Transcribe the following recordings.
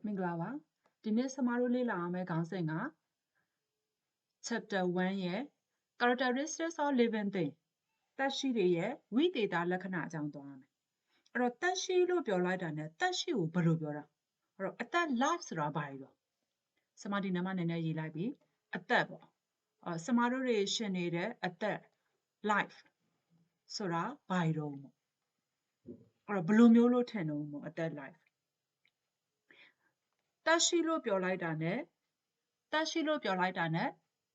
မင်္ဂလာပါဒီနေ့ဆမတို့လေ့လာအောင်မယ့်ခေါင်းစဉ်က chapter 1ရဲ့ characteristics of living thing သက်ရှိတွေရဲ့ဝိသေသလက္ခဏာအကြောင်းသွားမယ်အဲ့တော့သက်ရှိလို့ပြောလိုက်တာ ਨੇ သက်ရှိကိုဘယ်လိုပြောတာအဲ့တော့အသက် life ဆိုတာဘာလဲတော့ဆမဒီနာမနည်းနည်းရေးလိုက်ပြီအသက်ပေါ့ဆမတို့တွေရှင်နေတဲ့အသက် life ဆိုတာဘာလဲတော့အဲ့တော့ဘယ်လိုမျိုးလို့ထင်တော့အသက် life သက်ရှိလို့ပြောလိုက်တာ ਨੇ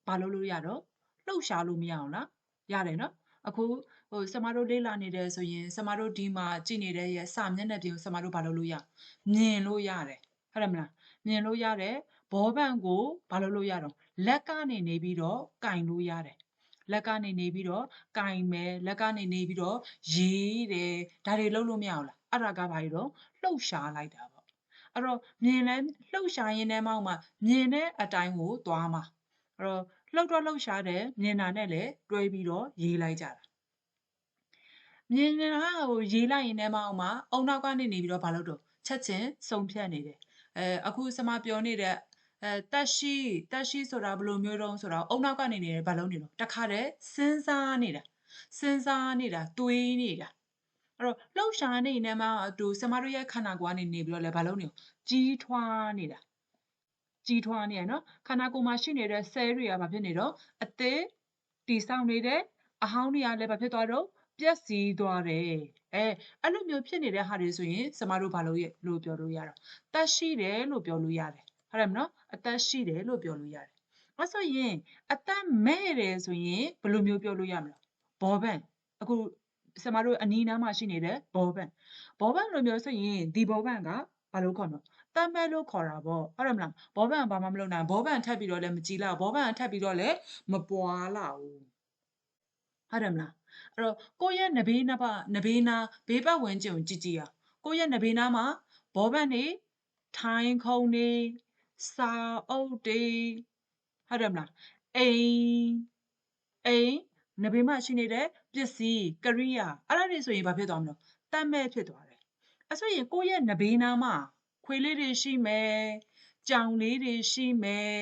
ဘာလို့ရတော့လှုပ်ရှားလို့မရအောင်လားရတယ်နော်အခုဆမတို့လေ့လာနေတယ်ဆိုရင်ဆမတို့ဒီမှာကြည့်နေတဲ့ရဲ့စာမျက်နှာပြင်ကိုဆမတို့ဘာလုပ်လို့ရမြင်လို့ရတယ်ဟုတ်တယ်မလားမြင်လို့ရတယ်ဘောပန့်ကိုဘာလုပ်ရတော့လက်ကနေနေပြီးတော့ကင်လို့ရတယ်လက်ကနေနေပြီးတော့ကင်မယ်လက်ကနေနေပြီးတော့ရေးတယ်ဒါတွေလုပ်လို့မရအောင်လားအဲ့ဒါကဘာလို့တော့လှုပ်ရှားလိုက်တာပေါ့အဲ့တော့မြင်လဲလှုပ်ရှားရင်းနဲ့မှမြင်တဲ့အတိုင်းကိုသွားမှာအဲ့တော့လှုပ်တော့လှုပ်ရှားတယ်မြင်တာနဲ့လည်းတွဲပြီးတော့ရေးလိုက်ကြတာမြင်နေတာကိုရေးလိုက်ရင်လည်းမအောင်မှာအုံနောက်ကနေနေပြီးတော့ဘာလုပ်တော့ချက်ချင်းစုံဖြတ်နေတယ်အခုစမပြောနေတဲ့တက်ရှိဆိုတာဘယ်လိုမျိုးတုံးဆိုတော့အုံနောက်ကနေနေတယ်ဘာလုပ်နေတော့တခါတည်းစဉ်းစားနေတာတွေးနေတာအဲ့တော့လှုပ်ရှားနေနေမှတူစမတို့ရဲ့ခန္ဓာကိုယ်ကနေနေပြီးတော့လည်းဘာလုပ်နေလဲကြီးထွားနေတာနော်ခန္ဓာကိုယ်မှာရှိနေတဲ့ cell တွေကဘာဖြစ်နေတော့အသေးတည်ဆောက်နေတယ်အဟောင်းတွေကလည်းဘာဖြစ်သွားတော့ပျက်စီးသွားတယ်အဲ့လိုမျိုးဖြစ်နေတဲ့ဟာတွေဆိုရင်ကျမတို့ဘာလို့ပြောလို့ရတော့တက်ရှိတယ်လို့ပြောလို့ရတယ်ဟုတ်တယ်မနော်အသက်ရှိတယ်လို့ပြောလို့ရတယ်အဲ့ဆိုရင်အသက်မဲ့တယ်ဆိုရင်ဘယ်လိုမျိုးပြောလို့ရမလဲဘောပန့်အခုကျမတို့အနီးနားမှာရှိနေတဲ့ဘောပန့်လိုမျိုးဆိုရင်ဒီဘောပန့်ကဘာလို့ခေါ်မလဲတတ်မဲ့လို့ခေါ်တာပေါ့ဟုတ်တယ်မလားဘောပန့်ဘာမှမလုပ်နိုင်ဘောပန့်ထပ်ပြီးတော့လည်းမကြည်လောက်ဘောပန့်ထပ်ပြီးတော့လည်းမပွားလောက်ဟုတ်တယ်မလားအဲ့တော့ကိုယ့်ရဲ့နဘေးနာဘေးပတ်ဝန်းကျင်ကိုကြည့်ရကိုယ့်ရဲ့နဘေးနားမှာဘောပန့်နေထိုင်ခုံနေစာအုပ်တွေဟုတ်တယ်မလားအိမ်နဘေးမှာရှိနေတဲ့ပစ္စည်းကရိယာအဲ့ဒါတွေဆိုရင်ဘာဖြစ်သွားမလဲတတ်မဲ့ဖြစ်သွားတယ်အဲ့ဆိုရင်ကိုယ့်ရဲ့နဘေးနားမှာခွေးလေးတွေရှိမယ်ကြောင်လေးတွေရှိမယ်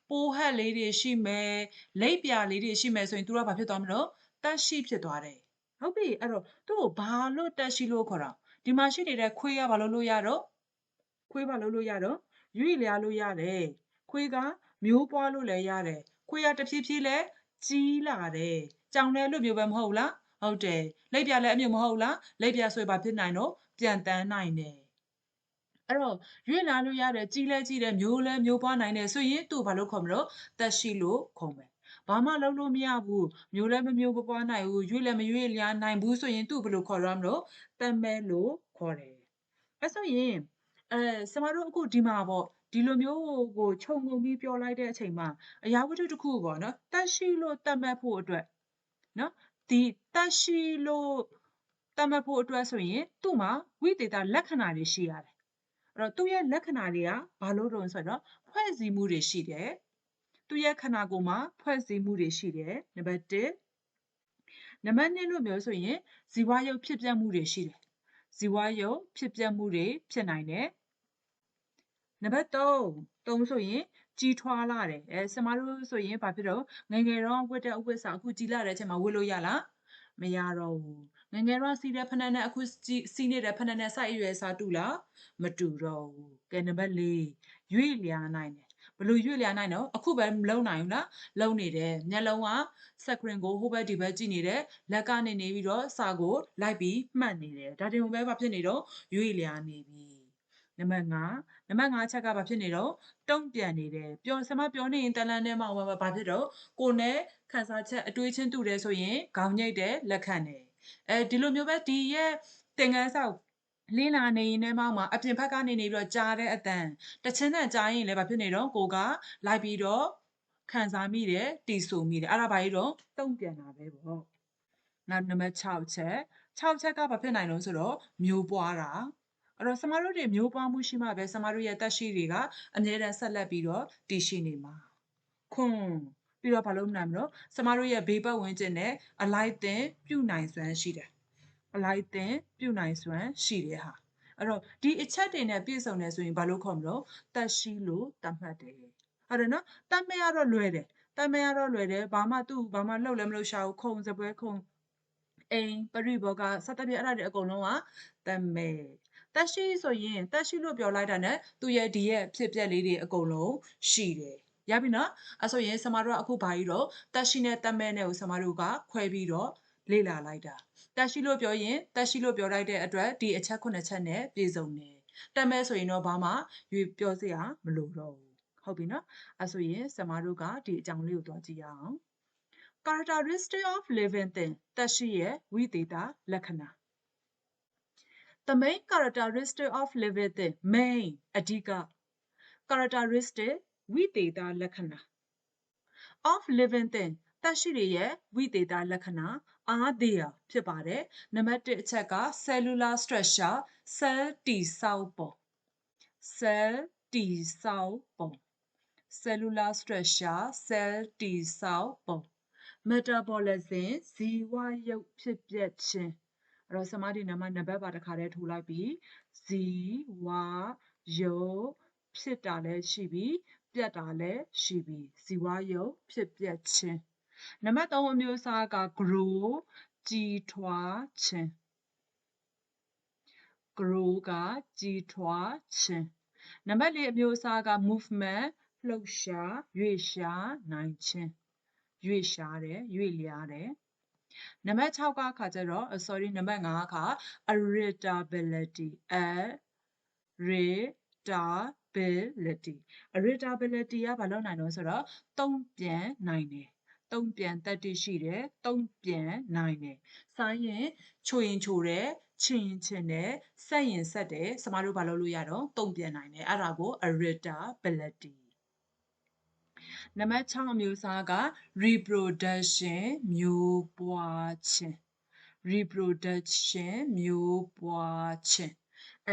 ပိုးဟက်လေးတွေရှိမယ်လိပ်ပြာလေးတွေရှိမယ်ဆိုရင် तू ကဘာဖြစ်သွားမလို့တက်ရှိဖြစ်သွားတယ်ဟုတ်ပြီအဲ့တော့သူ့ကိုဘာလို့တက်ရှိလို့ခေါ်တာဒီမှာရှိနေတဲ့ခွေးကဘာလို့ရတော့ခွေးဘာလို့ရတော့ရွေ့လျားလို့ရတယ်ခွေးကမျိုးပွားလို့လည်းရတယ်ခွေးကတဖြည်းဖြည်းလဲကြီးလာတယ်ကြောင်လည်းလို့မျိုးပဲမဟုတ်လားဟုတ်တယ်လိပ်ပြာလည်းအမျိုးမဟုတ်လားလိပ်ပြာဆိုရင်ဘာဖြစ်နိုင်တော့ပြန်တန်းနိုင်တယ်အဲ့တော့ရွေ့လာလို့ရတယ်ကြီးလဲကြီးတယ်မျိုးလဲမျိုးပွားနိုင်တယ်ဆိုရင်သူ့ဘာလို့ခေါ်မလို့တက်ရှိလို့ခေါ်မယ်ဘာမှလုပ်လို့မရဘူးမျိုးလဲမမျိုးပွားနိုင်ဘူးရွေ့လဲမရွေ့လျားနိုင်ဘူးဆိုရင်သူ့ဘယ်လိုခေါ်ရမလို့တက်မဲ့လို့ခေါ်တယ်အဲ့ဆိုရင်ကျမတို့အခုဒီမှာပေါ့ဒီလိုမျိုးကိုခြုံငုံပြီးပြောလိုက်တဲ့အချိန်မှာအရာဝတ္ထုတစ်ခုပေါ့နော်တက်ရှိလို့တတ်မှတ်ဖို့အတွက်နော်ဒီတက်ရှိလို့တတ်မှတ်ဖို့အတွက်ဆိုရင်သူ့မှာဝိသေသလက္ခဏာတွေရှိရတယ်အဲ့တော့သူ့ရဲ့လက္ခဏာတွေကဘာလို့တုံးဆိုတော့ဖွဲ့စည်းမှုတွေရှိတယ်သူ့ရဲ့ခန္ဓာကိုယ်မှာဖွဲ့စည်းမှုတွေရှိတယ်နံပါတ်1နံပါတ်2လို့မျိုးဆိုရင်ဇီဝရုပ်ဖြစ်ပျက်မှုတွေရှိတယ်ဇီဝရုပ်ဖြစ်ပျက်မှုတွေဖြစ်နိုင်တယ်နံပါတ်3ဆိုရင်ကြီးထွားလာတယ်ဆမတို့ဆိုရင်ဘာဖြစ်တော့ငယ်ငယ်တော့ဝတ်တဲ့ဥပ္ပစာအခုကြီးလာတဲ့အချိန်မှာဝတ်လို့ရလားမရတော့ဘူးငယ်ငယ်တော့စီးတဲ့ဖက်နှက်နဲ့အခုစီးနေတဲ့ဖက်နှက်နဲ့စိုက်အရွယ်စားတူလားမတူတော့ဘူးကဲနံပါတ်4ရွေ့လျားနိုင်တယ်ဘယ်လိုရွေ့လျားနိုင်တော့အခုပဲမလုံနိုင်ဘူးလားလုံနေတယ်မျက်လုံးကစက်ကရင်ကိုဟိုဘက်ဒီဘက်ကြည့်နေတယ်လက်ကနေနေပြီးတော့စာကိုလိုက်ပြီးမှတ်နေတယ်ဒါတင်ပဲဘာဖြစ်နေတော့ရွေ့လျားနေပြီနံပါတ်5ချက်ကဘာဖြစ်နေတော့တုံ့ပြန်နေတယ်ဆမပြောနေရင်တလန်းထဲမှာဘာဖြစ်တော့ကိုယ်နဲ့ခန်းစားချက်အတွေးချင်းတူတယ်ဆိုရင်ခေါင်းညိတ်တယ်လက်ခံတယ်ဒီလိုမျိုးပဲဒီရဲ့သင်္ကန်းဆောက်လေးလာနေရင်လည်းမှအပြင်ဘက်ကနေနေပြီးတော့ကြားတဲ့အတန်တချင်းနဲ့ကြားရင်လည်းဘာဖြစ်နေတော့ကိုကလိုက်ပြီးတော့ခံစားမိတယ်တီးဆိုမိတယ်အဲ့ဒါဘာကြီးတော့တုံ့ပြန်တာပဲပေါ့နောက်နံပါတ်6ချက်ကဘာဖြစ်နိုင်လို့ဆိုတော့မျိုးပွားတာအဲ့တော့ကျမတို့တွေမျိုးပွားမှုရှိမှပဲကျမတို့ရဲ့တက်ရှိတွေကအမြဲတမ်းဆက်လက်ပြီးတော့တည်ရှိနေမှာခွန်ပြီးတော့ဘာလို့နိုင်မလို့ကျမတို့ရဲ့ဘေးပတ်ဝန်းကျင်နဲ့အလိုက်သင်ပြုနိုင်စွမ်းရှိတယ်အလိုက်သင်ပြုနိုင်စွမ်းရှိတဲ့ဟာ အဲ့တော့ဒီအချက်တွေနဲ့ပြည့်စုံတယ်ဆိုရင်ဘာလို့ခေါ်မလို့တက်ရှိလို့တတ်မှတ်တယ်ဟုတ်တယ်နော်တတ်မှတ်ရတော့လွယ်တယ်ဘာမှသူ့ဘာမှလှုပ်လည်းမလှုပ်ရှားဘူးခုံစပွဲခုံအိမ်ပရိဘောကစသဖြင့်အဲ့ဒါတွေအကုန်လုံးကတမဲ့တက်ရှိဆိုရင်တက်ရှိလို့ပြောလိုက်တာ ਨੇ သူ့ရဲ့ဒီရဲ့ဖြစ်ပျက်လေးတွေအကုန်လုံးရှိတယ်ရပြီနော်အဲ့ဆိုရင်ဆမတို့ကအခုဘာကြီးတော့တက်ရှိနဲ့တက်မဲ့နဲ့ကိုဆမတို့ကခွဲပြီးတော့လေ့လာလိုက်တာတက်ရှိလို့ပြောရင်တက်ရှိလို့ပြောလိုက်တဲ့အတွက်ဒီအချက်9ချက်နဲ့ပြည့်စုံတယ်တက်မဲ့ဆိုရင်တော့ဘာမှရွေပြောစရာမလိုတော့ဘူးဟုတ်ပြီနော်အဲ့ဆိုရင်ဆမတို့ကဒီအကြောင်းလေးကိုတွားကြည့်ရအောင် characteristic of living thing တက်ရှိရဲ့ဝိသေသလက္ခဏာ The main characteristic of living thing main အဓိက characteristic ဝိသေသလက္ခဏာ of living thing သက်ရှိတွေရဲ့ဝိသေသလက္ခဏာ are there ဖြစ်ပါတယ်နံပါတ်1အချက်က cellular structure cell တည်ဆောက်ပုံ cell တည်ဆောက်ပုံ cellular structure cell တည်ဆောက်ပုံ metabolism ဇီဝရုပ်ဖြစ်ပျက်ခြင်းအဲ့တော့ဆမဒီနံပါတ်ပါတစ်ခါတည်းထိုးလိုက်ပြီးဇီဝရုပ်ဖြစ်တာလည်းရှိပြီးပြတ်တာလည်းရှိပြီးဇီဝရုပ်ဖြစ်ပျက်ခြင်းနံပါတ်3အမျိုးအစားက grow ကြီးထွားခြင်း grow ကကြီးထွားခြင်းနံပါတ်4အမျိုးအစားက movement လှုပ်ရှားရွေ့ရှားနိုင်ခြင်းရွေ့ရှားတယ်ရွေ့လျားတယ်နံပါတ်6ကခါကျတော့ sorry နံပါတ်5က irritability irritability ကဘာလို့နိုင်တော့ဆိုတော့တုံ့ပြန်နိုင်တယ်တုံ့ပြန်တတ်သိရှိတယ်တုံ့ပြန်နိုင်တယ်စားရင်ချိုရင်ချိုတယ်ချင်ရင်ချင်တယ်ဆက်ရင်ဆက်တယ်စမတို့ဘာလုပ်လို့ရတော့တုံ့ပြန်နိုင်တယ်အဲ့ဒါကို irritability နံပါတ်6အမျိုးအစားက reproduction မျိုးပွားခြင်း reproduction မျိုးပွားခြင်း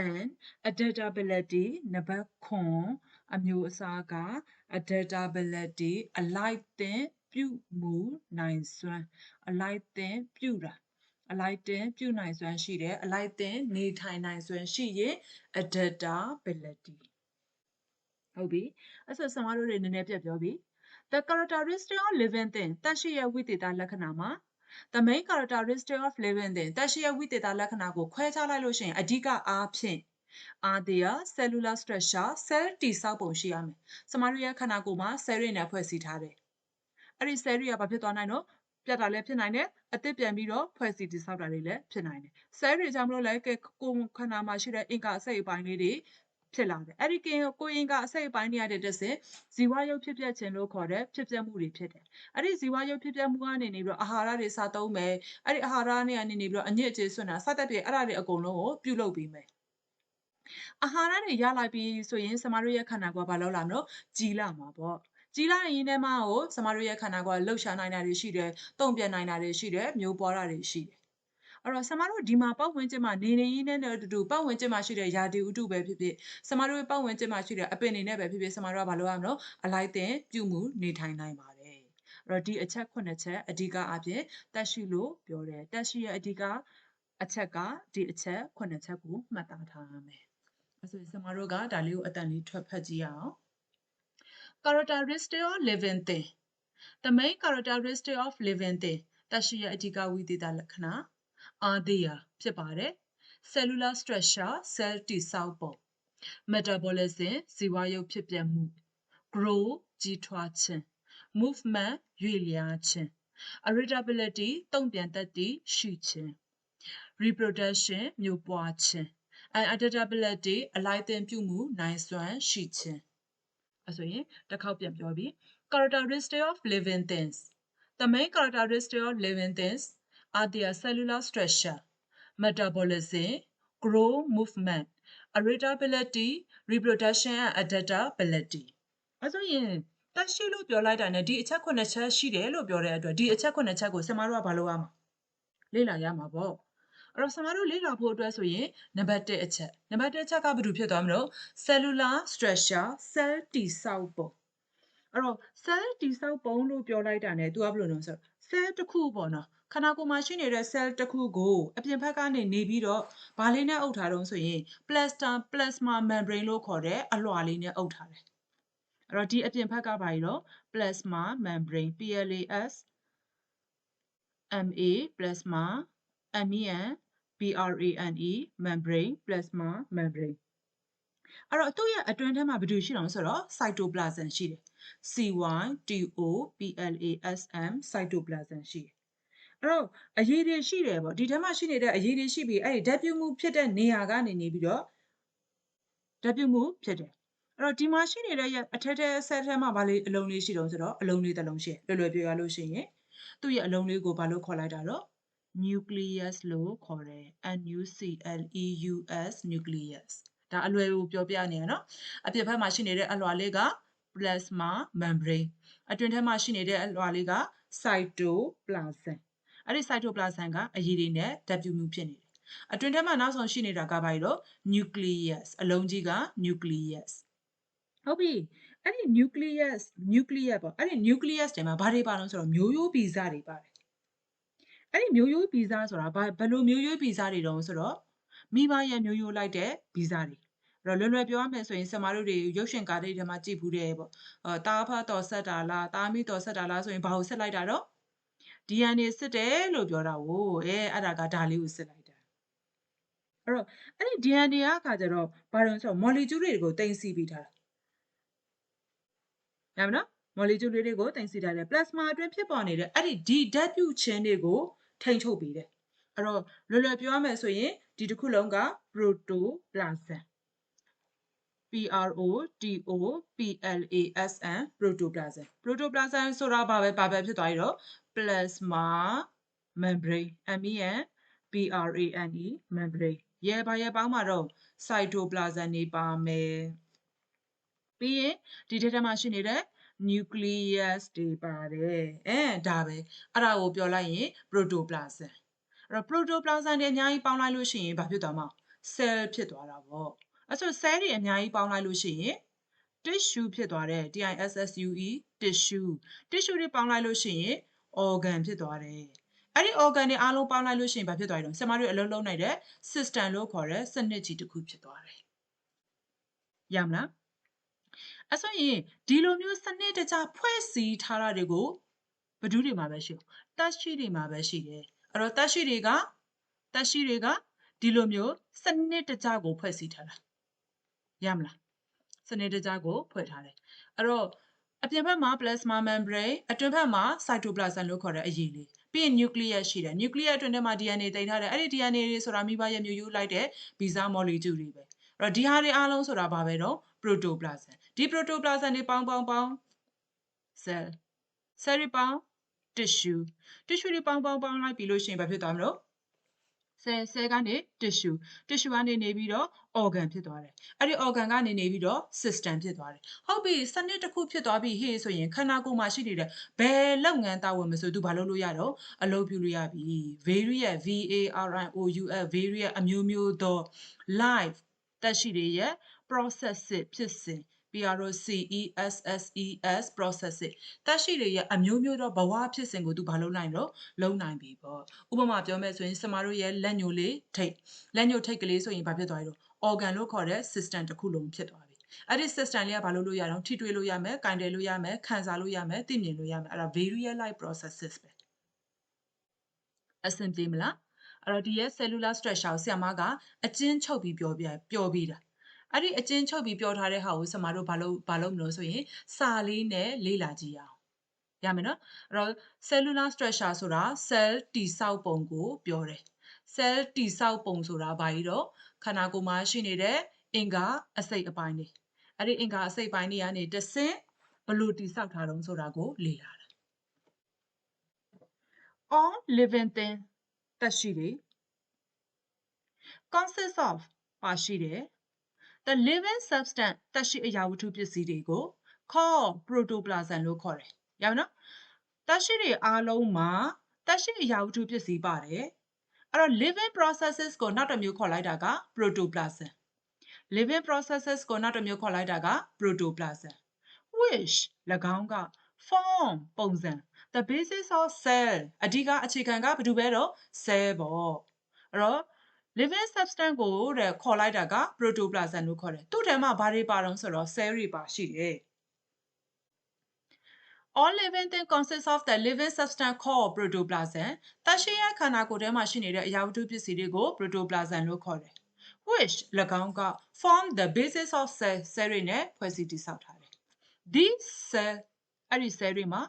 and adaptability နံပါတ်9အမျိုးအစားက adaptability အလိုက်သင်ပြုမှုနိုင်စွမ်းအလိုက်သင်ပြုတာအလိုက်တင်ပြုနိုင်စွမ်းရှိတယ်အလိုက်တင်နေထိုင်နိုင်စွမ်းရှိရင် adaptability ဟုတ်ပြီအဲ့ဆိုဆမတို့တွေနည်းနည်းပြတ်ပြောပြီ The characteristic of living thing သက်ရှိရဲ့ဝိသေသလက္ခဏာမှာ The main characteristic of living thing သက်ရှိရဲ့ဝိသေသလက္ခဏာကိုခွဲခြားလိုက်လို့ရှိရင်အဓိကအားဖြင့်are there cellular structure cell တည်ဆောက်ပုံရှိရမယ်ဆမတို့ရဲ့ခန္ဓာကိုယ်မှာ cell တွေနဲ့ဖွဲ့စည်းထားတယ်အဲ့ဒီ cell တွေကဘာဖြစ်သွားနိုင်တော့ပြတ်တာလည်းဖြစ်နိုင်တယ်အသစ်ပြန်ပြီးတော့ဖွဲ့စည်းတည်ဆောက်တာတွေလည်းဖြစ်နိုင်တယ် cell တွေကြောင့်မလို့လည်းကိုယ်ခန္ဓာမှာရှိတဲ့အင်္ဂါအစိတ်အပိုင်းလေးတွေဖြစ်လာတယ်အဲ့ဒီကိုယ်အင်္ဂါအစိတ်အပိုင်းတွေရတဲ့တဆင့်ဇီဝရုပ်ဖြစ်ပျက်ခြင်းလို့ခေါ်တဲ့ဖြစ်ပျက်မှုတွေဖြစ်တယ်အဲ့ဒီဇီဝရုပ်ဖြစ်ပျက်မှုကနေနေပြီးတော့အာဟာရတွေစားသုံးမယ်အဲ့ဒီအာဟာရတွေကနေနေပြီးတော့အညစ်အကြေးဆွမ်းတာစသဖြင့်အဲ့ဒါတွေအကုန်လုံးကိုပြုလုပ်ပေးမယ်အာဟာရတွေရလိုက်ပြီးဆိုရင်ကျမတို့ရဲ့ခန္ဓာကိုယ်ကဘာလုပ်လာမလို့ကြီးလာမှာပေါ့ကြီးလာရင်ထဲမှာကိုကျမတို့ရဲ့ခန္ဓာကိုယ်ကလှုပ်ရှားနိုင်တာတွေရှိတယ်တုံ့ပြန်နိုင်တာတွေရှိတယ်မျိုးပွားတာတွေရှိတယ်အဲ့တော့ကျမတို့ဒီမှာပတ်ဝန်းကျင်မှာနေနေရင်းနဲ့အတူတူပတ်ဝန်းကျင်မှာရှိတဲ့ယာတီဥတုပဲဖြစ်ဖြစ်ကျမတို့ပတ်ဝန်းကျင်မှာရှိတဲ့အပင်တွေနဲ့ပဲဖြစ်ဖြစ်ကျမတို့ကဘာလုပ်ရမလို့အလိုက်တင်ပြုမှုနေထိုင်နိုင်ပါတယ်အဲ့တော့ဒီအချက်9ချက်အဓိကအပြင်တက်ရှိလို့ပြောတယ်တက်ရှိရဲ့အဓိကအချက်ကဒီအချက်9ချက်ကိုမှတ်သားထားရမယ်အဲ့ဆိုရင်ကျမတို့ကဒါလေးကိုအတန်လေးထွက်ဖတ်ကြည့်ရအောင် characteristic of living thing the main characteristic of living thing သက်ရှိရဲ့အဓိကဝိသေသလက္ခဏာ are there ဖြစ်ပါတယ် cellular structure cell တည်ဆောက်ပုံ metabolism ဇီဝရုပ်ဖြစ်ပျက်မှု grow ကြီးထွားခြင်း movement ရွေ့လျားခြင်း irritability တုံ့ပြန်တတ်သည့်ရှိခြင်း reproduction မျိုးပွားခြင်း and adaptability အလိုက်သင်ပြုမှုနိုင်စွမ်းရှိခြင်းအဲ့ဆိုရင်တစ်ခေါက်ပြန်ပြောပြီး characteristic of living things the main characteristic of living things are their cellular structure metabolism grow movement irritability reproduction and adaptability အဲ့ဆိုရင်တက်ရှိလို့ပြောလိုက်တာ ਨੇ ဒီအချက်9ချက်ရှိတယ်လို့ပြောတဲ့အတွက်ဒီအချက်9ချက်ကိုဆရာမတို့ကဘာလုပ်ရမှာလေ့လာရမှာပေါ့အဲ့တော့ဆရာမတို့လေ့လာဖို့အတွက်ဆိုရင်နံပါတ်1အချက်ကဘာလို့ဖြစ်သွားမလို့ cellular structure cell တည်ဆောက်ပုံအဲ့တော့ cell တည်ဆောက်ပုံလို့ပြောလိုက်တာ ਨੇ သူကဘယ်လိုလဲဆိုတော့ cell တစ်ခုပေါ့နော် ခန္ဓာကိုယ်မှာရှိနေတဲ့ cell တစ်ခုကိုအပြင်ဘက်ကနေနေပြီးတော့ဘာလေးနဲ့အုပ်ထားတော့ဆိုရင် plasma membrane လို့ခေါ်တဲ့အလွှာလေးနဲ့အုပ်ထားတယ်အဲ့တော့ဒီအပြင်ဘက်ကဘာကြီးတော့ plasma membrane plasma membrane plasma membrane အဲ့တော့သူ့ရဲ့အတွင်းထဲမှာဘာလို့ရှိတော့ဆိုတော့ cytoplasm ရှိတယ် cytoplasm cytoplasm ရှိတယ်အဲ့တော့အရည်တွေရှိတယ်ပေါ့ဒီထဲမှာရှိနေတဲ့အရည်တွေရှိပြီးအဲ့ဒီဓာတ်ပြုမှုဖြစ်တဲ့နေရာကနေနေပြီးတော့ဓာတ်ပြုမှုဖြစ်တယ်အဲ့တော့ဒီမှာရှိနေတဲ့အထက်ထက်ဆက်ထဲမှာဘာလေးအလုံးလေးရှိတော့ဆိုတော့အလုံးလေးတစ်လုံးရှိတယ်လွယ်လွယ်ပြောရလို့ရှိရင်သူ့ရဲ့အလုံးလေးကိုဘာလို့ခေါ်လိုက်တာတော့ nucleus လို့ခေါ်တယ် nucleus nucleus ဒါအလွယ်ကိုပြောပြနေရနော်အပြင်ဘက်မှာရှိနေတဲ့အလွှာလေးက plasma membrane အတွင်းထဲမှာရှိနေတဲ့အလွှာလေးက cytoplasm အဲ့ဒီ cytoplasm ကအရည်တွေနဲ့ဓာတ်ပြုမှုဖြစ်နေတယ်အတွင်းထဲမှာနောက်ဆုံးရှိနေတာကဘာလဲတော့ nucleus အလုံးကြီးက nucleus ဟုတ်ပြီအဲ့ဒီ nucleus ပေါ့အဲ့ဒီ nucleus ထဲမှာဘာတွေပါလဲဆိုတော့မျိုးရိုးဗီဇတွေပါတယ်အဲ့ဒီမျိုးရိုးဗီဇဆိုတာဘယ်လိုမျိုးရိုးဗီဇတွေတုံးဆိုတော့မိဘရဲ့မျိုးရိုးလိုက်တဲ့ဗီဇတွေအဲ့တော့လွယ်လွယ်ပြောရမယ်ဆိုရင်ဆရာမတို့တွေရုပ်ရှင်ကားတွေထဲမှာကြည့်ဘူးတယ်ပေါ့တားဖတ်တော်ဆက်တာလားတားမိတော်ဆက်တာလားဆိုရင်ဘာကိုဆက်လိုက်တာတော့ DNA စစ်တယ်လို့ပြောတာကိုအဲ့ဒါကဒါလေးကိုစစ်လိုက်တာအဲ့တော့အဲ့ဒီ DNA ကခါကြတော့ဘာလို့ဆိုတော့ molecule တွေကိုတင်စီပြီးထားတာရမနော် molecule တွေကိုတင်စီထားတယ် plasma အတွင်းဖြစ်ပေါ်နေတဲ့အဲ့ဒီဓာတ်ပြုခြင်းတွေကိုထိန်းချုပ်ပေးတယ်အဲ့တော့လွယ်လွယ်ပြောရမယ်ဆိုရင်ဒီတစ်ခုလုံးက protoplasm protoplasm protoplasm ဆိုတာဘာပဲဖြစ်သွားပြီတော့ plasma membrane membrane ရဲ့ဘာရဲ့ပေါင်းမှာတော့ cytoplasm နေပါမယ်ပြီးရင်ဒီထဲမှာရှိနေတဲ့ nucleus တွေပါတယ်ဒါပဲအဲ့ဒါကိုပြောလိုက်ရင် protoplasm အဲ့တော့ protoplasm တွေအများကြီးပေါင်းလိုက်လို့ရှိရင်ဘာဖြစ်သွားမှာ cell ဖြစ်သွားတာပေါ့အဲ့ဆို cell တွေအများကြီးပေါင်းလိုက်လို့ရှိရင် tissue ဖြစ်သွားတယ် tissue tissue တွေပေါင်းလိုက်လို့ရှိရင် organ ဖြစ်သွားတယ်အဲ့ဒီ organ တွေအားလုံးပေါင်းလိုက်လို့ရှိရင်ဘာဖြစ်သွားလဲဆရာမတို့အလုံးလုံးနိုင်တဲ့ system လို့ခေါ်တဲ့စနစ်ကြီးတစ်ခုဖြစ်သွားတယ်ရမလားအဲ့ဆိုရင်ဒီလိုမျိုးစနစ်တကျဖွဲ့စည်းထားတာတွေကိုဘယ်သူတွေမှာပဲရှိတက်ရှိတွေမှာပဲရှိတယ်အဲ့တော့တက်ရှိတွေကဒီလိုမျိုးစနစ်တကျကိုဖွဲ့စည်းထားတာရမလားစနစ်တကျကိုဖွဲ့ထားတယ်အဲ့တော့အပြင်ဘက်မှာ plasma membrane အတွင်းဘက်မှာ cytoplasm လို့ခေါ်တဲ့အရည်လေးပြီးရင် nucleus ရှိတယ် nucleus အတွင်းထဲမှာ DNA တိတ်ထားတယ်အဲ့ဒီ DNA တွေဆိုတာမိဘရဲ့မျိုးရိုးလိုက်တဲ့ဗီဇ molecule တွေပဲအဲ့တော့ဒီဟာတွေအားလုံးဆိုတာဘာပဲတော့ protoplasm ဒီ protoplasm တွေပေါင်း cell တွေပေါင်း tissue တွေပေါင်းလိုက်ပြီးလို့ရှိရင်ဘာဖြစ်သွားမလို့cell ကနေ tissue ကနေနေပြီးတော့ organ ဖြစ်သွားတယ်အဲ့ဒီ organ ကနေနေပြီးတော့ system ဖြစ်သွားတယ်ဟုတ်ပြီစနစ်တစ်ခုဖြစ်သွားပြီဟေ့ဆိုရင်ခန္ဓာကိုယ်မှာရှိနေတဲ့ဘယ်လုပ်ငန်းတာဝန်မဆိုသူဘာလုပ်လို့ရတော့အလုပ်ပြုလို့ရပြီ various various အမျိုးမျိုးသော life တက်ရှိတွေရဲ့ process ဖြစ်စဉ် process process တက်ရှိတွေရဲ့အမျိုးမျိုးသောဘဝဖြစ်စဉ်ကိုသူဘာလုပ်နိုင်တော့လုံနိုင်ပြီပေါ့ဥပမာပြောမယ်ဆိုရင်စမတို့ရဲ့လက်ညှိုးလေးထိတ်ကလေးဆိုရင်ဘာဖြစ်သွားပြီတော့ organ လို့ခေါ်တဲ့ system တစ်ခုလုံးဖြစ်သွားပြီအဲ့ဒီ system လေးကဘာလုပ်လို့ရတော့ထိတွေ့လို့ရမယ်၊ကင်တယ်လို့ရမယ်၊ခံစားလို့ရမယ်၊သိမြင်လို့ရမယ်အဲ့ဒါ various life processes ပဲအဆင်ပြေမလားအဲ့တော့ဒီရဲ့ cellular structure ကိုဆရာမကအကျဉ်းချုပ်ပြီးပြောပြီးတာအဲ့ဒီအကျဉ်းချုပ်ပြီးပြောထားတဲ့ဟာကိုဆရာမတို့ဘာလုပ်မလို့ဆိုရင်စာလေးနဲ့လေ့လာကြည့်အောင်ရမယ်နော်အဲ့တော့ cellular structure ဆိုတာ cell တိဆောက်ပုံကိုပြောတယ် cell တိဆောက်ပုံဆိုတာဘာကြီးတော့ခန္ဓာကိုယ်မှာရှိနေတဲ့အင်္ဂါအစိတ်အပိုင်းတွေအဲ့ဒီအင်္ဂါအစိတ်ပိုင်းတွေကနေတဆင့်ဘလို့တိဆောက်ထားတုံးဆိုတာကိုလေ့လာတာ all living thing သက်ရှိတွေ consists of ပါရှိတယ် the living substance သက်ရှိအရာဝတ္ထုပစ္စည်းတွေကို call protoplasm လို့ခေါ်တယ်ရပါနော်သက်ရှိတွေအားလုံးမှာသက်ရှိအရာဝတ္ထုပစ္စည်းပါတယ်အဲ့တော့ living processes ကိုနောက်တစ်မျိုးခေါ်လိုက်တာက protoplasm living processes ကိုနောက်တစ်မျိုးခေါ်လိုက်တာက protoplasm which ၎င်းက form ပုံစံ the basis of cell အဓိကအခြေခံကဘာတူပဲတော့ cell ပေါ့အဲ့တော့ living substance ကိုတဲ့ခေါ်လိုက်တာက protoplasm လို့ခေါ်တယ်သူ့ထဲမှာဘာတွေပါတော့ဆိုတော့ cell တွေပါရှိတယ် all living things consist of the living substance called protoplasm တရှိရခန္ဓာကိုယ်ထဲမှာရှိနေတဲ့အရာဝတ္ထုပစ္စည်းတွေကို protoplasm လို့ခေါ်တယ် which ၎င်းက form the basis of cell တွေနဲ့ဖွဲ့စည်းတည်ဆောက်ထားတယ် these cell အဲ့ဒီ cell တွေမှာ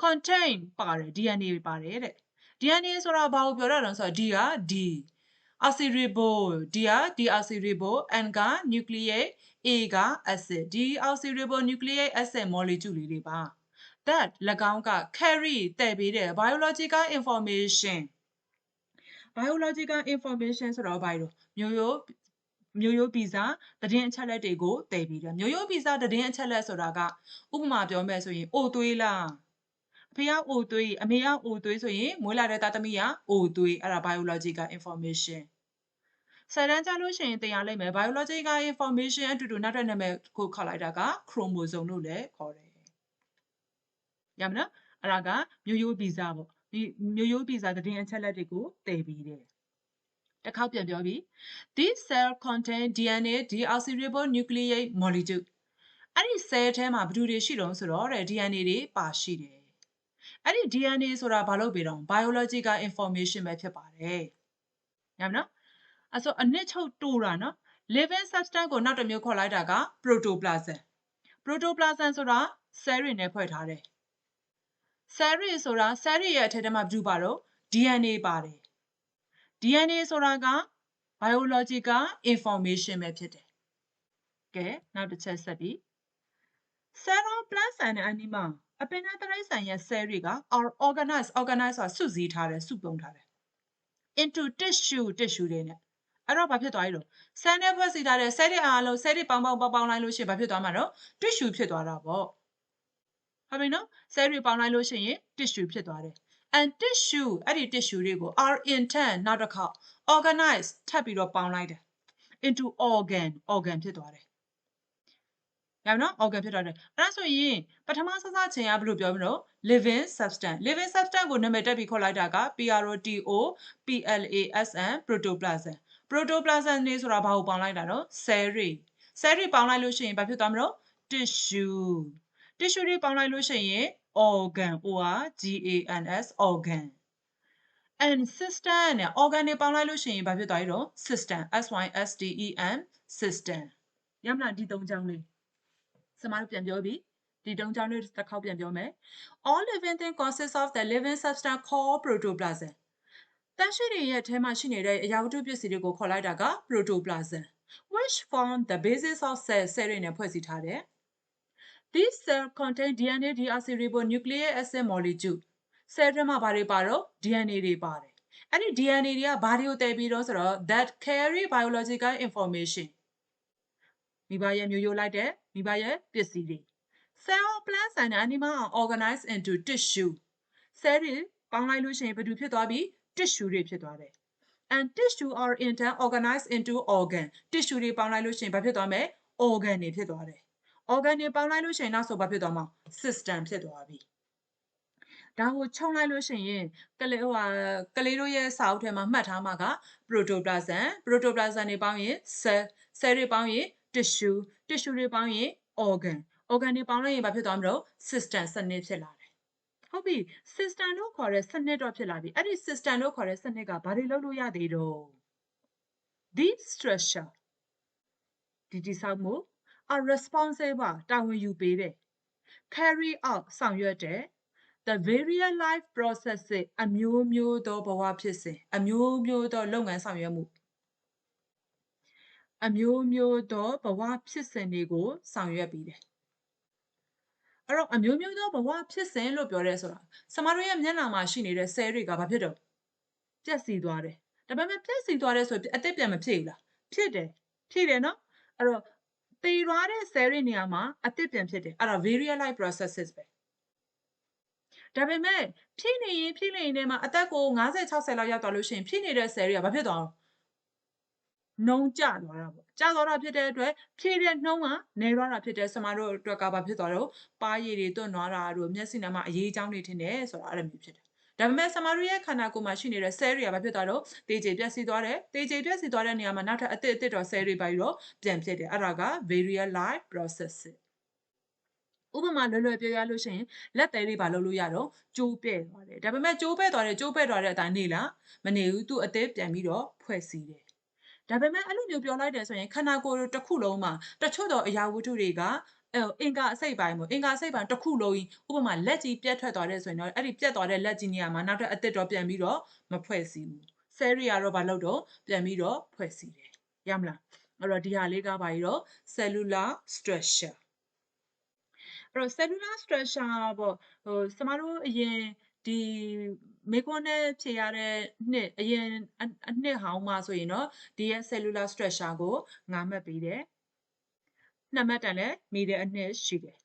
contain ပါတယ် DNA ပါတယ်တဲ့ DNA ဆိုတာဘာကိုပြောတာလဲဆိုတော့ D က deoxyribo D က deoxyribo N က nucleic A က acid deoxyribonucleic acid molecule လေးတွေပါ that ၎င်းက carry တည်ပေးတဲ့ biological information ဆိုတော့ဘာလို့မျိုးရိုးဗီဇသတင်းအချက်လက်တွေကိုတည်ပြီးတယ်မျိုးရိုးဗီဇသတင်းအချက်လက်ဆိုတာကဥပမာပြောမယ်ဆိုရင်အိုသွေးလားအဖေကအိုသွေးအမေကအိုသွေးဆိုရင်မွေးလာတဲ့သားသမီးကအိုသွေးအဲ့ဒါ biological information ဆယ်တန်းကြလို့ရှိရင်သင်ရလိမ့်မယ် biological information အတူတူနောက်တဲ့နာမည်ကိုခေါ်လိုက်တာက chromosome လို့လည်းခေါ်တယ်ရမလားအဲ့ဒါကမျိုးရိုးဗီဇပေါ့ဒီမျိုးရိုးဗီဇသတင်းအချက်လက်တွေကိုတည်ပြီးတယ်တစ်ခေါက်ပြန်ပြောပြီး These cells contain DNA deoxyribonucleic molecule အဲ့ဒီ cell ထဲမှာဘာတွေရှိတုံးဆိုတော့တဲ့ DNA တွေပါရှိတယ်အဲ့ဒီ DNA ဆိုတာဘာလို့ပြီးတော့ biological information ပဲဖြစ်ပါတယ်ညမနော်အဲ့ဆိုအနှစ်ချုပ်တူတာနော် living substance ကိုနောက်တစ်မျိုးခေါ်လိုက်တာက protoplasm ဆိုတာ cell တွေနဲ့ဖွဲ့ထားတယ် cell တွေဆိုတာ cell တွေရဲ့အထက်ထဲမှာဘာပါတော့ DNA ပါတယ် DNA ဆိုတာက biological information ပဲဖြစ်တယ်ကဲနောက်တစ်ချက်ဆက်ပြီး cell of plants and animal အပင်နဲ့တိရစ္ဆာန်ရဲ့ cell တွေက are organized ဆိုတာစုစည်းထားတယ်စုပုံထားတယ် into tissue တွေနဲ့အဲ့တော့ဘာဖြစ်သွားပြီလို့ cell နဲ့ဖွဲ့စည်းထားတဲ့ cell တွေအားလုံး cell တွေပေါင်းလိုက်လို့ရှိရင်ဘာဖြစ်သွားမှာတော့ tissue ဖြစ်သွားတာပေါ့ဟုတ်ပြီနော် cell တွေပေါင်းလိုက်လို့ရှိရင် tissue ဖြစ်သွားတယ် and tissue အဲ့ဒီ tissue တွေကို are in turn နောက်တစ်ခေါက် organize ထပ်ပြီးတော့ပေါင်းလိုက်တယ် into organ ဖြစ်သွားတယ်ရပါနော် organ ဖြစ်သွားတယ်အဲ့ဒါဆိုရင်ပထမစစချင်းကဘယ်လိုပြောမလို့ living substance ကိုနာမည်တက်ပြီးခေါ်လိုက်တာက protoplasm protoplasm နေဆိုတာဘာကိုပေါင်းလိုက်တာတော့ cell တွေပေါင်းလိုက်လို့ရှိရင်ဘာဖြစ်သွားမလို့ tissue တွေပေါင်းလိုက်လို့ရှိရင် organ organ and system နဲ့ organ တွေပေါင်းလိုက်လို့ရှိရင်ဘာဖြစ်သွားပြီတော့ system system ရမလားဒီသုံးကြောင်းလေးစမတို့ပြန်ပြောပြီးဒီသုံးကြောင်းလေးတစ်ခေါက်ပြန်ပြောမယ် all living things consist of the living substance called protoplasm တန်ရှိတွေရဲ့အထဲမှာရှိနေတဲ့အရာဝတ္ထုပစ္စည်းတွေကိုခေါ်လိုက်တာက protoplasm which form the basis of cell တွေနဲ့ဖွဲ့စည်းထားတယ် These cells contain DNA deoxyribonucleic acid molecule cell ထဲမှာဘာတွေပါတော့ DNA တွေပါတယ်အဲ့ဒီ DNA တွေကဘာတွေကိုတည်ပြီးတော့ဆိုတော့ that carry biological information မိဘရဲ့မျိုးရိုးလိုက်တဲ့မိဘရဲ့ပစ္စည်းတွေ cell of plants and animal are organized into tissue cell တွေပေါင်းလိုက်လို့ရှိရင်ဘာတွေဖြစ်သွားပြီ tissue တွေဖြစ်သွားတယ် and tissue are in turn organized into organ tissue တွေပေါင်းလိုက်လို့ရှိရင်ဘာဖြစ်သွားမလဲ organ တွေဖြစ်သွားတယ် organ တွေပေါင်းလိုက်လို့ရှိရင်နောက်ဆိုဘာဖြစ်သွားမှာ system ဖြစ်သွားပြီဒါကိုခြုံလိုက်လို့ရှိရင်ကလေးတို့ရဲ့စာအုပ်ထဲမှာမှတ်ထားမှာက protoplasm တွေပေါင်းရင် cell တွေပေါင်းရင် tissue တွေပေါင်းရင် organ တွေပေါင်းလိုက်ရင်ဘာဖြစ်သွားမလို့ system စနစ်ဖြစ်လာတယ်ဟုတ်ပြီ system လို့ခေါ်တဲ့စနစ်တော့ဖြစ်လာပြီအဲ့ဒီ system လို့ခေါ်တဲ့စနစ်ကဘာတွေလုပ်လို့ရသေးတော့ this structure ဒီတည်ဆောက်မှု are responsible တာဝန်ယူပေးတယ် carry out ဆောင်ရွက်တယ် the various life processes အမျိုးမျိုးသောဘဝဖြစ်စဉ်အမျိုးမျိုးသောလုပ်ငန်းဆောင်ရွက်မှုအမျိုးမျိုးသောဘဝဖြစ်စဉ်တွေကိုဆောင်ရွက်ပြီးတယ်အဲ့တော့အမျိုးမျိုးသောဘဝဖြစ်စဉ်လို့ပြောရဲဆိုတာကျမတို့ရဲ့မျက်နှာမှာရှိနေတဲ့ cell တွေကဘာဖြစ်တော့ပျက်စီးသွားတယ်ဒါပေမဲ့ပျက်စီးသွားတယ်ဆိုအသက်ပြန်မဖြစ်ဘူးလားဖြစ်တယ်နော်အဲ့တော့တည်သွားတဲ့ cell တွေနေရာမှာအသက်ပြန်ဖြစ်တယ်အဲ့ဒါ various life processes ပဲဒါပေမဲ့ဖြစ်နေရင်ထဲမှာအသက်ကို50 60လောက်ရောက်သွားလို့ရှိရင်ဖြစ်နေတဲ့ cell တွေကဘာဖြစ်သွားအောင် နှုံးကျသွားတာပေါ့ကျသွားတာဖြစ်တဲ့အတွက်ဖြည့်တဲ့နှုံးကနေသွားတာဖြစ်တဲ့ဆမတို့အတွက်ကဘာဖြစ်သွားတော့ပါးရည်တွေတွန့်သွားတာတို့မျက်စိနာမှာအရေးအကြောင်းတွေထင်တယ်ဆိုတာအဲ့လိုမျိုးဖြစ်တယ်ဒါပေမဲ့ဆမတို့ရဲ့ခန္ဓာကိုယ်မှာရှိနေတဲ့ cell တွေကဘာဖြစ်သွားတော့တေးကြည်ပြက်စီးသွားတယ်တေးကြည်ပြက်စီးသွားတဲ့နေရာမှာနောက်ထပ်အသစ်တော် cell တွေပါပြီးတော့ပြန်ဖြစ်တယ်အဲ့ဒါက variable life process ဥပမာလွယ်လွယ်ပြောရလို့ရှိရင်လက်သေးလေးဘာလုပ်လို့ရတော့ကျိုးပဲ့သွားတယ်ဒါပေမဲ့ကျိုးပဲ့သွားတဲ့အတိုင်းနေလားမနေဘူးသူ့အသေးပြန်ပြီးတော့ဖွဲ့စည်းတယ်ဒါပေမဲ့အဲ့လိုမျိုးပြောလိုက်တယ်ဆိုရင်ခန္ဓာကိုယ်တစ်ခုလုံးမှာတချို့သောအရာဝတ္ထုတွေကအင်္ဂါအစိတ်ပိုင်းပေါ့အင်္ဂါအစိတ်ပိုင်းတစ်ခုလုံးဥပမာလက်ကြီးပြတ်ထွက်သွားတယ်ဆိုရင်တော့အဲ့ဒီပြတ်သွားတဲ့လက်ကြီးနေရာမှာနောက်ထပ်အသစ်တော့ပြန်ပြီးတော့မဖွဲ့စည်းဘူး cell တွေကတော့ဘာလုပ်တော့ပြန်ပြီးတော့ဖွဲ့စည်းတယ်ရမလားအဲ့တော့ဒီဟာလေးကဘာကြီးတော့ cellular structure အဲ့တော့ cellular structure ပေါ့ကျမတို့အရင်ဒီမေကွန်းနဲ့ဖြေရတဲ့နှစ်အရင်အနှစ်ဟောင်းမှာဆိုရင်တော့ဒီရဲ့ cellular structure ကို9မှတ်ပေးတယ်2မှတ်တန်လည်းမေးတဲ့အနှစ်ရှိတယ်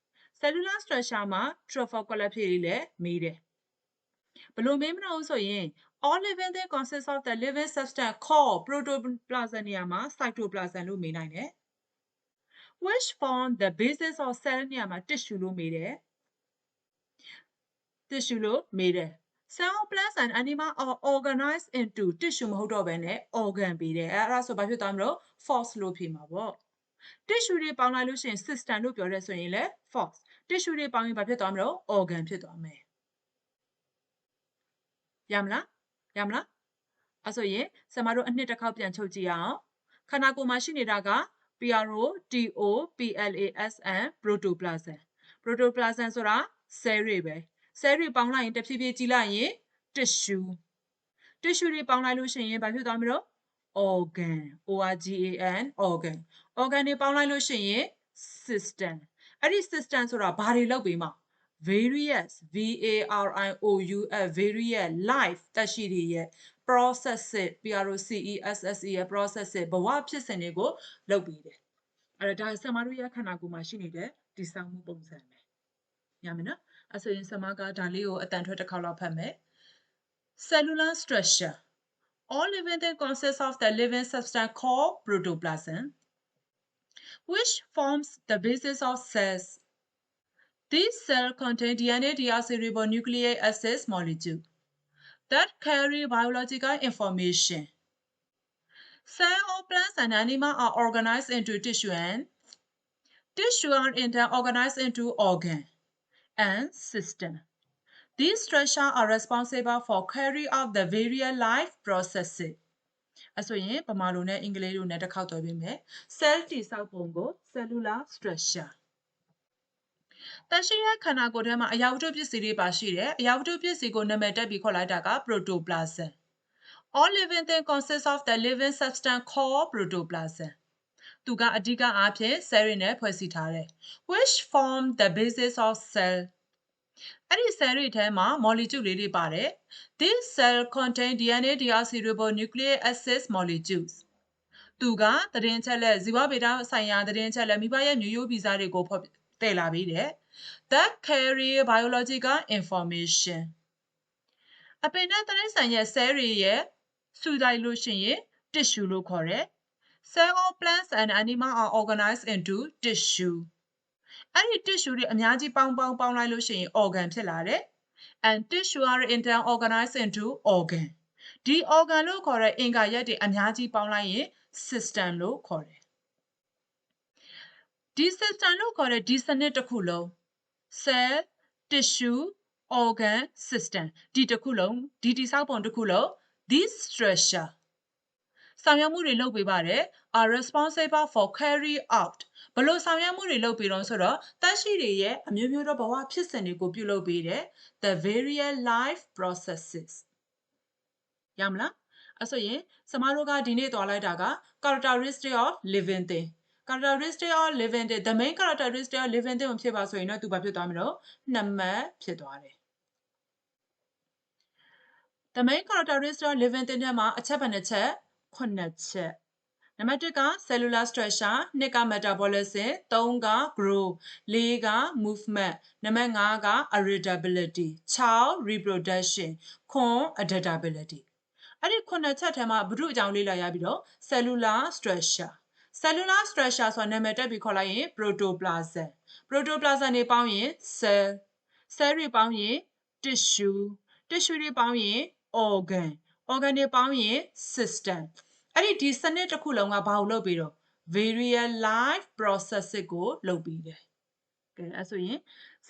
cellular structure မှာ trophocolor ဖြေလေးလည်းမေးတယ်ဘယ်လိုမေးမလို့ဆိုရင် all living things consist of the living substance called protoplasm နေရာမှာ cytoplasm လို့မေးနိုင်တယ် which form the basis of cell နေရာမှာ tissue လို့မေးတယ် tissue လို့မေးတယ် cell plants and animal are organized into tissue မဟုတ်တော့ဘဲနဲ့ organ ပေးတယ်အဲ့ဒါဆိုဘာဖြစ်သွားမလို့ false လို့ဖြေမှာပေါ့ tissue တွေပေါင်းလိုက်လို့ရှိရင် system လို့ပြောရဲဆိုရင်လည်း false tissue တွေပေါင်းရင်ဘာဖြစ်သွားမလို့ organ ဖြစ်သွားမယ်ရမလားအဲ့ဆိုရင်ဆရာမတို့အနှစ်တစ်ခေါက်ပြန်ချုပ်ကြည့်အောင်ခန္ဓာကိုယ်မှာရှိနေတာက protoplasm protoplasm ဆိုတာ cell တွေပဲ cell တွေပေါင်းလိုက်ရင်တဖြည်းဖြည်းကြည့်လိုက်ရင် tissue တွေပေါင်းလိုက်လို့ရှိရင်ဘာဖြစ်သွားမလို့ organ organ တွေပေါင်းလိုက်လို့ရှိရင် system အဲ့ဒီ system ဆိုတာဘာတွေလုပ်ပေးမှာ various various life သက်ရှိတွေရဲ့ processရဲ့ process ဘဝဖြစ်စဉ်တွေကိုလုပ်ပေးတယ်အဲ့ဒါဆရာမတို့ရဲ့ခန္ဓာကိုယ်မှာရှိနေတဲ့တည်ဆောက်မှုပုံစံပဲရမယ်နော်အဲ့ဆိုရင်ဆရာမကဒါလေးကိုအတန်ထွက်တစ်ခေါက်လောက်ဖတ်မယ် cellular structure all living things consist of the living substance called protoplasm which forms the basis of cells these cells contain DNA deoxyribonucleic acid molecule that carry biological information. Cells of plants and animals are organized into tissue and tissue are in turn organized into organ and system. These structures are responsible for carry out the various life processes. အဲ့ဆိုရင်ပမာလိုနဲ့အင်္ဂလိပ်လိုနဲ့တစ်ခေါက်တွေ့ပေးမယ် cell တည်ဆောက်ပုံကို cellular structure တရှိရဲ့ခန္ဓာကိုယ်ထဲမှာအရာဝတ္ထုပစ္စည်းတွေပါရှိတယ်အရာဝတ္ထုပစ္စည်းကိုနာမည်တက်ပြီးခေါ်လိုက်တာက protoplasm all living things consist of the living substance called protoplasm သူကအဓိကအားဖြင့် cell တွေနဲ့ဖွဲ့စည်းထားတယ် which form the basis of cell အဲ့ဒီ cell တွေထဲမှာ molecule လေးတွေပါတယ် this cell contain DNA deoxyribonucleic acid molecules သူကသတင်းချက်လက်ဇီဝဗေဒဆိုင်ရာသတင်းချက်လက်မိဘရဲ့မျိုးရိုးဗီဇတွေကိုတည်လာပေးတယ် that carry biological information အပင်နဲ့တိရစ္ဆာန်ရဲ့ cell တွေရဲ့စုလိုက်လို့ရှိရင် tissue လို့ခေါ်တယ် cell of plants and animals are organized into tissue အဲ့ဒီ tissue တွေအများကြီးပေါင်းလိုက်လို့ရှိရင် organ ဖြစ်လာတယ် and tissue are in turn organized into organ ဒီ organ လို့ခေါ်တဲ့အင်္ဂါရက်တွေအများကြီးပေါင်းလိုက်ရင် system လို့ခေါ်တယ်ဒီ system လို့ခေါ်တဲ့ဒီစနစ်တစ်ခုလုံး cell tissue organ system ဒီတစ်ခုလုံးဒီတိဆောက်ပုံတစ်ခုလုံး this structure ဆောင်ရွက်မှုတွေလုပ်ပေးပါတယ် are responsible for carry out ဘလို့ဆောင်ရွက်မှုတွေလုပ်ပေးတော့ဆိုတော့တက်ရှိတွေရဲ့အမျိုးမျိုးသောဘဝဖြစ်စဉ်တွေကိုပြုလုပ်ပေးတယ် the various life processes ရမလားအဲ့ဆိုရင်ကျမတို့ကဒီနေ့သွားလိုက်တာက characteristic of living thing characteristic of living thing the main characteristic of living thing ကိုဖြစ်ပါဆိုရင်တော့သူဘာဖြစ်သွားမလို့2မှတ်ဖြစ်သွားတယ် the main characteristic of living thing ထဲမှာအချက်ဘယ်နှချက်9ချက်နံပါတ်1က cellular structure 2က metabolism 3က growth 4က movement နံပါတ်5က heritability 6 reproduction 9 adaptability အဲ့ဒီ9ချက်ထဲမှာဘု து အကြောင်းလေးလာရပြီးတော့ cellular structure cellular structure ဆိုတာနာမည်တက်ပြီးခေါ်လိုက်ရင် protoplasm protoplasm တွေပေါင်းရင် cell cell တွေပေါင်းရင် tissue tissue တွေပေါင်းရင် organ organ တွေပေါင်းရင် system အဲ့ဒီစနစ်တစ်ခုလုံးကဘာကိုလုပ်ပြီးတော့ various life processes ကိုလုပ်ပြီးတယ်ကဲအဲ့ဆိုရင်စ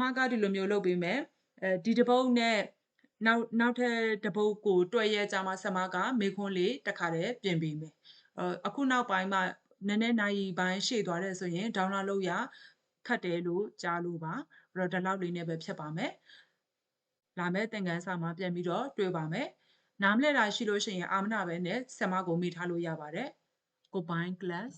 မကဒီလိုမျိုးလုပ်ပြီးမယ်ဒီတစ်ပုတ်နဲ့နောက်ထပ်တစ်ပုတ်ကိုတွဲရဲကြမှာစမကမေခွန်းလေးတစ်ခါတည်းပြင်ပေးမယ်အခုနောက်ပိုင်းမှာနည်းနည်းနိုင်ပိုင်းရှေ့သွားတယ်ဆိုရင် download လုပ်ရခက်တယ်လို့ကြားလို့ပါအဲ့တော့ဒီလောက်လေးနဲ့ပဲဖြစ်ပါမယ်လာမယ့်သင်ခန်းစာမှာပြန်ပြီးတော့တွေ့ပါမယ်နားမလည်တာရှိလို့ရှိရင်အာမနာပဲနဲ့ဆမကိုမိထားလို့ရပါတယ် Goodbye class